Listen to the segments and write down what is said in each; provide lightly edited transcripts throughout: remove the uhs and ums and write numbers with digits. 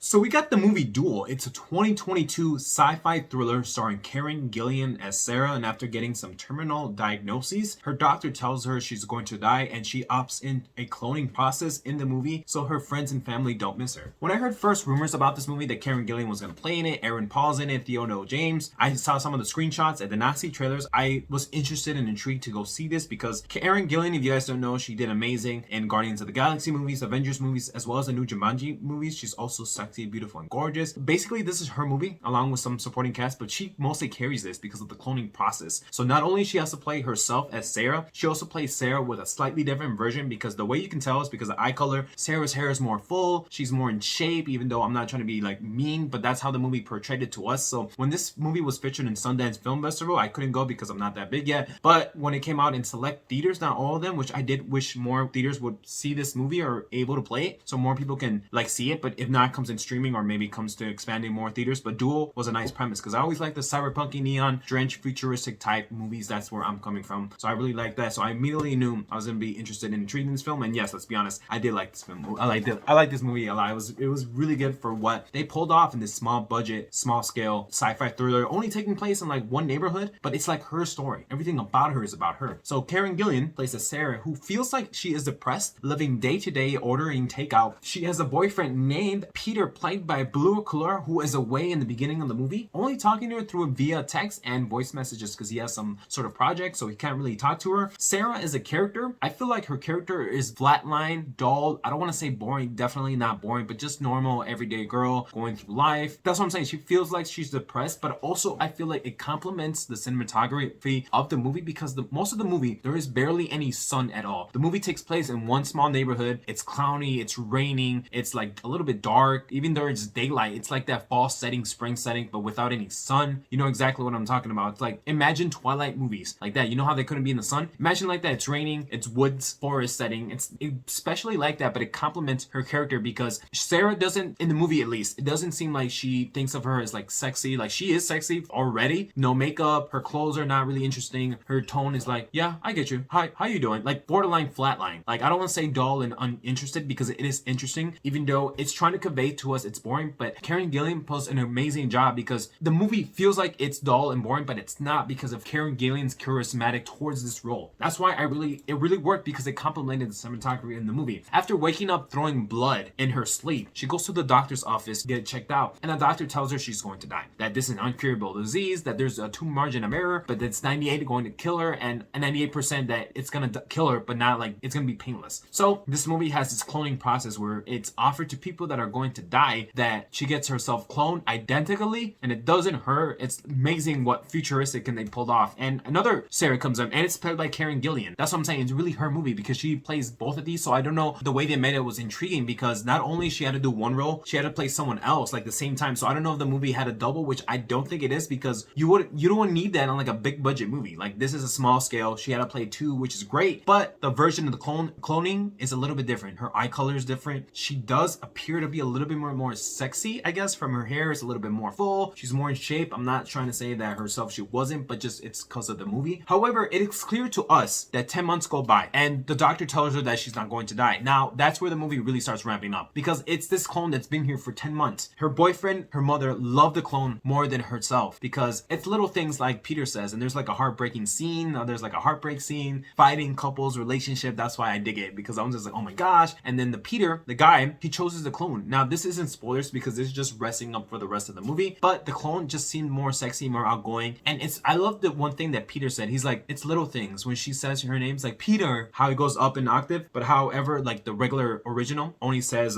So we got the movie Duel. It's a 2022 sci-fi thriller starring Karen Gillan as Sarah, and after getting some terminal diagnoses, her doctor tells her she's going to die and she opts in a cloning process in the movie so her friends and family don't miss her. When I heard first rumors about this movie that Karen Gillan was going to play in it, Aaron Paul's in it, Theo James, I saw some of the screenshots and did not see trailers. I was interested and intrigued to go see this because Karen Gillan, if you guys don't know, she did amazing in Guardians of the Galaxy movies, Avengers movies, as well as the new Jumanji movies. She's also sexy, beautiful, and gorgeous. Basically, this is her movie along with some supporting cast, but she mostly carries this because of the cloning process. So not only she has to play herself as Sarah, she also plays Sarah with a slightly different version because the way you can tell is because of eye color. Sarah's hair is more full, she's more in shape, even though I'm not trying to be like mean, but that's how the movie portrayed it to us. So when this movie was featured in Sundance Film Festival, I couldn't go because I'm not that big yet, but when it came out in select theaters, not all of them, which I did wish more theaters would see this movie or able to play it so more people can like see it, but if not, it comes in streaming or maybe comes to expanding more theaters. But Duel was a nice premise because I always like the cyberpunky neon drenched futuristic type movies. That's where I'm coming from, so I really like that. So I immediately knew I was going to be interested in treating this film, and yes, let's be honest, I did like this film. I like this movie a lot. It was really good for what they pulled off in this small budget, small scale sci-fi thriller, only taking place in like one neighborhood, but it's like her story. Everything about her is about her. So Karen Gillan plays a Sarah who feels like she is depressed, living day to day, ordering takeout. She has a boyfriend named Peter, played by Blue Color, who is away in the beginning of the movie, only talking to her through via text and voice messages because he has some sort of project, so he can't really talk to her. Sarah is a character. I feel like her character is flatline, dull. I don't want to say boring, definitely not boring, but just normal, everyday girl going through life. That's what I'm saying. She feels like she's depressed, but also I feel like it complements the cinematography of the movie because most of the movie, there is barely any sun at all. The movie takes place in one small neighborhood. It's cloudy, it's raining, it's like a little bit dark. Even though it's daylight, it's like that fall setting, spring setting, but without any sun. You know exactly what I'm talking about. It's like, imagine Twilight movies like that. You know how they couldn't be in the sun? Imagine like that. It's raining, it's woods, forest setting. It's especially like that, but it complements her character because Sarah doesn't, in the movie at least, it doesn't seem like she thinks of her as like sexy. Like she is sexy already. No makeup, her clothes are not really interesting. Her tone is like, yeah, I get you. Hi, how you doing? Like borderline flatline. Like I don't want to say dull and uninterested because it is interesting, even though it's trying to convey to us it's boring. But Karen Gillan does an amazing job because the movie feels like it's dull and boring, but it's not because of Karen Gillan's charismatic towards this role. That's why it really worked because it complemented the cinematography in the movie. After waking up throwing blood in her sleep, she goes to the doctor's office to get checked out, and the doctor tells her she's going to die, that this is an incurable disease, that there's a 2 margin of error, but it's 98 going to kill her, and a 98% that it's gonna kill her, but not like it's gonna be painless. So this movie has this cloning process where it's offered to people that are going to die, that she gets herself cloned identically, and it doesn't hurt. It's amazing what futuristic can they pulled off. And another Sarah comes up, and it's played by Karen Gillan. That's what I'm saying. It's really her movie because she plays both of these. So I don't know, the way they made it was intriguing because not only she had to do one role, she had to play someone else like the same time. So I don't know if the movie had a double, which I don't think it is because you don't need that on like a big budget movie. Like this is a small scale. She had to play two, which is great, but the version of the cloning is a little bit different. Her eye color is different. She does appear to be a little bit more sexy, I guess. From her hair, it's a little bit more full. She's more in shape. I'm not trying to say that herself she wasn't, but just it's because of the movie. However, it is clear to us that 10 months go by and the doctor tells her that she's not going to die. Now that's where the movie really starts ramping up because it's this clone that's been here for 10 months. Her boyfriend, her mother love the clone more than herself because it's little things like Peter says, and there's like a heartbreaking scene, there's like a heartbreak scene, fighting couples relationship. That's why I dig it because I'm just like, oh my gosh. And then the Peter, the guy, he chooses the clone. Now this isn't spoilers because this is just resting up for the rest of the movie, but the clone just seemed more sexy, more outgoing. And I love the one thing that Peter said. He's like, it's little things. When she says her name's like Peter, how it goes up in octave, but however, like the regular original only says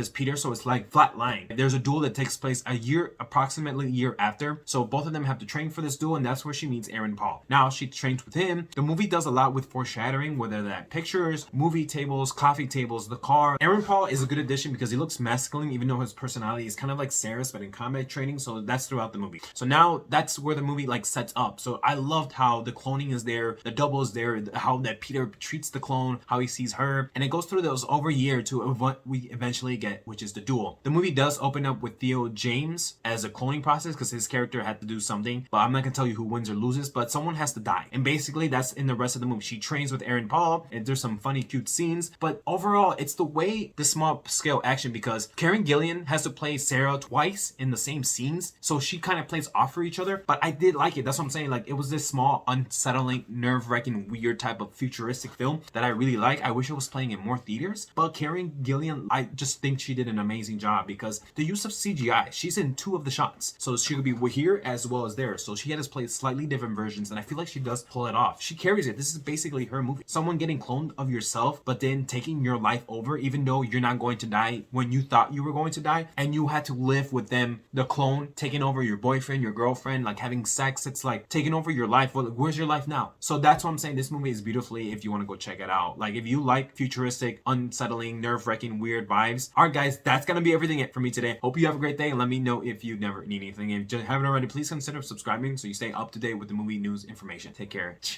Peter, so it's like flat line. There's a duel that takes place approximately a year after. So both of them have to train for this duel, and that's where she meets Aaron Paul. Now she trains with him. The movie does a lot with foreshadowing, whether that pictures, movie tables, coffee tables, the car. Aaron Paul is a good addition because he looks masculine, even though his personality is kind of like Sarah's, but in combat training. So that's throughout the movie. So now that's where the movie like sets up. So I loved how the cloning is there, the double is there, how that Peter treats the clone, how he sees her, and it goes through those over a year to what we eventually get, which is the duel. The movie does open up with Theo James as a cloning process because his character had to do something, but I'm not gonna tell you who wins or loses, but someone has to die. And basically that's in the rest of the movie. She trains with Aaron Paul, and there's some funny cute scenes, but overall it's the way the small scale action, because Karen Karen Gillan has to play Sarah twice in the same scenes, so she kind of plays off for each other. But I did like it. That's what I'm saying. Like, it was this small, unsettling, nerve-wracking, weird type of futuristic film that I really like. I wish it was playing in more theaters. But Karen Gillan, I just think she did an amazing job because the use of CGI, she's in 2 of the shots. So she could be here as well as there. So she had to play slightly different versions, and I feel like she does pull it off. She carries it. This is basically her movie. Someone getting cloned of yourself, but then taking your life over, even though you're not going to die when you thought you were going to die, and you had to live with them, the clone taking over your boyfriend, your girlfriend, like having sex. It's like taking over your life. Well, where's your life now? So that's what I'm saying. This movie is beautifully, if you want to go check it out. Like, if you like futuristic, unsettling, nerve-wracking, weird vibes. All right, guys, that's gonna be everything for me today. Hope you have a great day, and let me know if you never need anything. If you haven't already, please consider subscribing so you stay up to date with the movie news information. Take care.